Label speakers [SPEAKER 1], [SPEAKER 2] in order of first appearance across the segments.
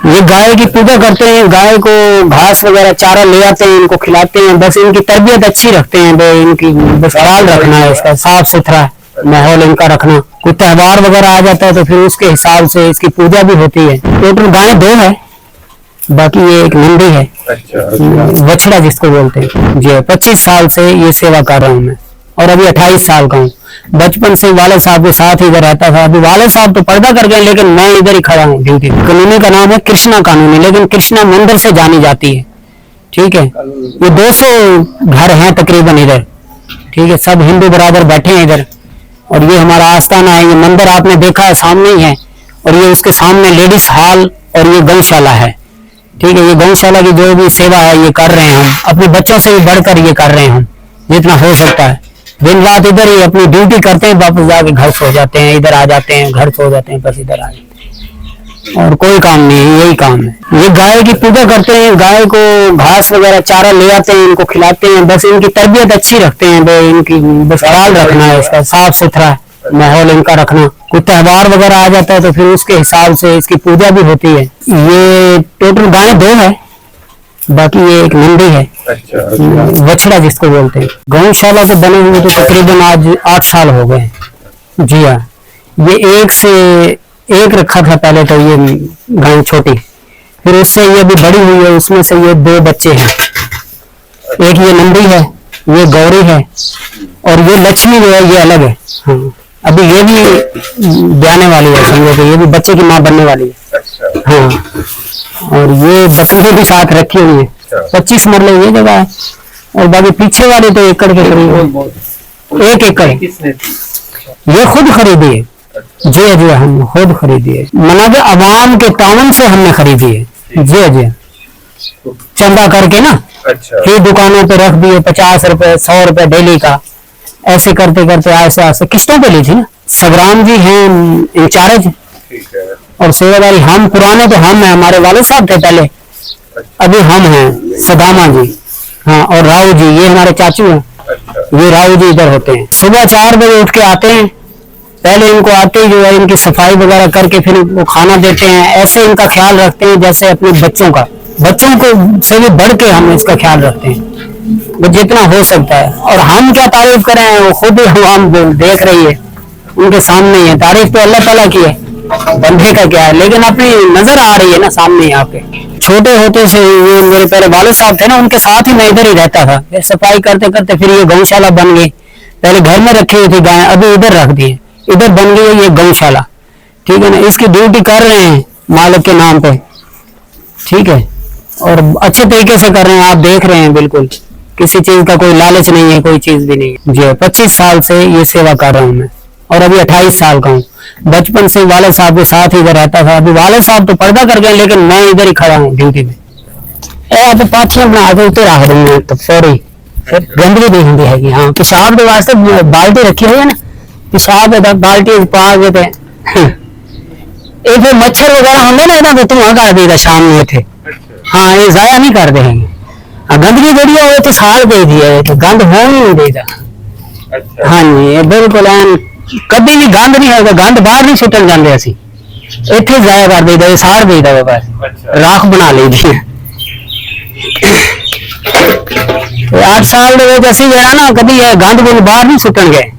[SPEAKER 1] ये गाय की पूजा करते हैं, गाय को घास वगैरह चारा ले आते हैं, इनको खिलाते हैं, बस इनकी तरबियत अच्छी रखते हैं, इनकी बस ख्याल रखना है, इसका साफ सुथरा माहौल इनका रखना। कोई त्योहार वगैरह आ जाता है तो फिर उसके हिसाब से इसकी पूजा भी होती है। टोटल गाय 2 है, बाकी ये एक नंदी है।
[SPEAKER 2] अच्छा।
[SPEAKER 1] बछड़ा जिसको बोलते हैं जी। 25 साल से ये सेवा कर रहा हूँ मैं, और अभी 28 साल का हूँ। बचपन से वाले साहब के साथ ही इधर रहता था। अभी वाले साहब तो पर्दा कर गए, लेकिन मैं इधर ही खड़ा हूँ ड्यूटी। कॉलोनी का नाम है कृष्णा कॉलोनी, लेकिन कृष्णा मंदिर से जानी जाती है। ठीक है, ये 200 घर हैं तकरीबन इधर। ठीक है, सब हिंदू बराबर बैठे हैं इधर। और ये हमारा आस्थाना है। ये मंदिर आपने देखा है सामने ही है, और ये उसके सामने लेडीज हॉल और ये गौशाला है। ठीक है, ये गौशाला की जो भी सेवा है ये कर रहे हैं हम, अपने बच्चों से भी बढ़कर ये कर रहे हैं हम, जितना हो सकता है। दिन रात इधर ही अपनी ड्यूटी करते हैं, वापस जाके घर सो जाते हैं, इधर आ जाते हैं, घर सो जाते हैं, बस इधर आ जाते हैं, और कोई काम नहीं है, यही काम है। ये गाय की पूजा करते हैं, गाय को घास वगैरह चारा ले आते हैं, इनको खिलाते हैं, बस इनकी तरबियत अच्छी रखते हैं, इनकी बस ख्याल रखना है, इसका साफ सुथरा माहौल इनका रखना। कोई त्योहार वगैरह आ जाता है तो फिर उसके हिसाब से इसकी पूजा भी होती है। ये टोटल गाय 2 है, बाकी ये एक नंदी है।
[SPEAKER 2] अच्छा।
[SPEAKER 1] बछड़ा जिसको बोलते हैं। गौशाला से बने हुए तो तकरीबन आज 8 साल हो गए। जी हाँ, ये एक से एक रखा था पहले तो, ये गाय छोटी, फिर उससे ये अभी बड़ी हुई है, उसमें से ये 2 बच्चे हैं। एक ये नंदी है, ये गौरी है, और ये लक्ष्मी जो है ये अलग है। हाँ, अभी ये भी ब्याने वाली है, समझो तो ये भी बच्चे की माँ बनने वाली है।
[SPEAKER 2] अच्छा।
[SPEAKER 1] हाँ, और ये बकरी भी साथ रखी हुई है। 25 मरले ये जगह है, और बाकी पीछे वाले तो एकड़ के करीब 1 एकड़ ये खुद खरीदी है। जी जी, हम खुद खरीदी है, मना के अवाम के तावन से हमने खरीदी है। जी जी, चंदा करके ना।
[SPEAKER 2] अच्छा।
[SPEAKER 1] फिर दुकानों पे रख दिए 50 रुपए 100 रुपए डेली का, ऐसे करते करते ऐसे ऐसे किस्तों पे ली थी ना। सगराम जी हैं इंचार्ज,
[SPEAKER 2] ठीक है।
[SPEAKER 1] और सेवादारी हम पुराने तो हम हैं, हमारे वाले साहब थे पहले, अभी हम हैं सदामा जी। हाँ, और राव जी ये हमारे चाचू हैं।
[SPEAKER 2] अच्छा।
[SPEAKER 1] ये राव जी इधर होते हैं। सुबह 4 बजे उठ के आते हैं, पहले इनको आते ही जो है इनकी सफाई वगैरह करके फिर वो खाना देते हैं। ऐसे इनका ख्याल रखते हैं जैसे अपने बच्चों का, बच्चों को से भी बढ़ के हम इसका ख्याल रखते हैं, वो जितना हो सकता है। और हम क्या तारीफ करें, वो खुद ही हम देख रही है, उनके सामने ही है। तारीफ तो अल्लाह ताला की है, बंदे का क्या है, लेकिन अपनी नजर आ रही है ना सामने यहाँ पे। छोटे होते से ये मेरे पहले वाले साहब थे ना, उनके साथ ही मैं इधर ही रहता था। फिर सफाई करते करते फिर ये गौशाला बन गई। पहले घर में रखी हुई थी गाय, अभी इधर रख दी है, इधर बन गई है ये गौशाला। ठीक है ना, इसकी ड्यूटी कर रहे हैं मालिक के नाम पे। ठीक है, और अच्छे तरीके से कर रहे हैं, आप देख रहे हैं, बिल्कुल किसी चीज का कोई लालच नहीं है, कोई चीज भी नहीं है। जी, 25 साल से ये सेवा कर रहा हूँ मैं, और अभी 28 साल का हूँ। बचपन से वाले साहब के साथ ही इधर रहता था। अभी वाले साहब तो पर्दा कर गए, लेकिन मैं इधर ही खड़ा हूँ ड्यूटी में। आप पाथियां बना के उतर रख रही है तो सॉरी, फिर गंदगी नहीं होती है। हाँ, पेशाब के वास्ते बाल्टी रखी हुई है ना, पेशाब बाल्टी पा के फिर मच्छर वगैरह होंगे ना, इन्होंने तो वहां कर देगा शाम में थे। हाँ, ये जाया नहीं कर देंगे। गंदगी बड़ी है तो सार दे दिया है, तो गंद हो नहीं देगा।
[SPEAKER 2] अच्छा।
[SPEAKER 1] हाँ जी, ये बिल्कुल कभी भी गंद नहीं होगा, गंद बाहर नहीं सुटन जाते असी, इतने जाया कर देगा, सार देगा बस।
[SPEAKER 2] अच्छा।
[SPEAKER 1] राख बना ली दी। 8 साल असी जो है ना, कभी गंद गुंद बाहर नहीं सुटन गए।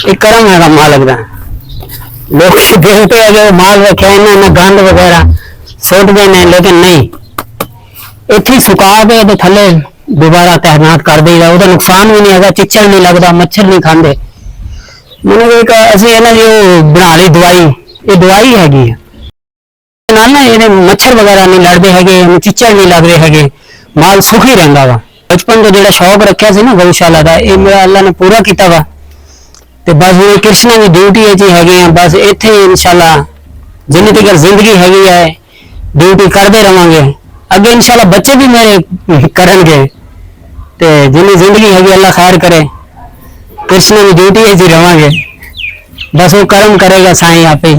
[SPEAKER 1] एक करम है मालक का, लोग देखते हैं जो माल रखे इन्होंने गंद वगैरह सुट गए ने, लेकिन नहीं, इतनी सुका के तो थले दोबारा तैनात कर देगा। उधर नुकसान भी नहीं है, चिच्चड़ नहीं लगता, मच्छर नहीं खाते। मैंने एक असि है ना जो बना ली दवाई, ये दवाई हैगी नाल ना, ये मच्छर वगैरह नहीं लड़ते है, चिच्चड़ नहीं लग रहे है, माल सुख ही रहा वा। बचपन तो जो शौक रखा से ना गौशाला का, ये मेरा अल्लाह ने पूरा किया वा। तो बस ये कृष्णा की ड्यूटी है, बस इतने इंशाल्लाह जिन्नी तक जिंदगी हैगी है ड्यूटी करते रहांगे। अगे इंशाल्लाह बच्चे भी मेरे करेंगे, तो जिन्नी जिंदगी हैगी अल्लाह खैर करे, कृष्ण की ड्यूटी है जी रहांगे, बस वो कर्म करेगा साईं आप ही।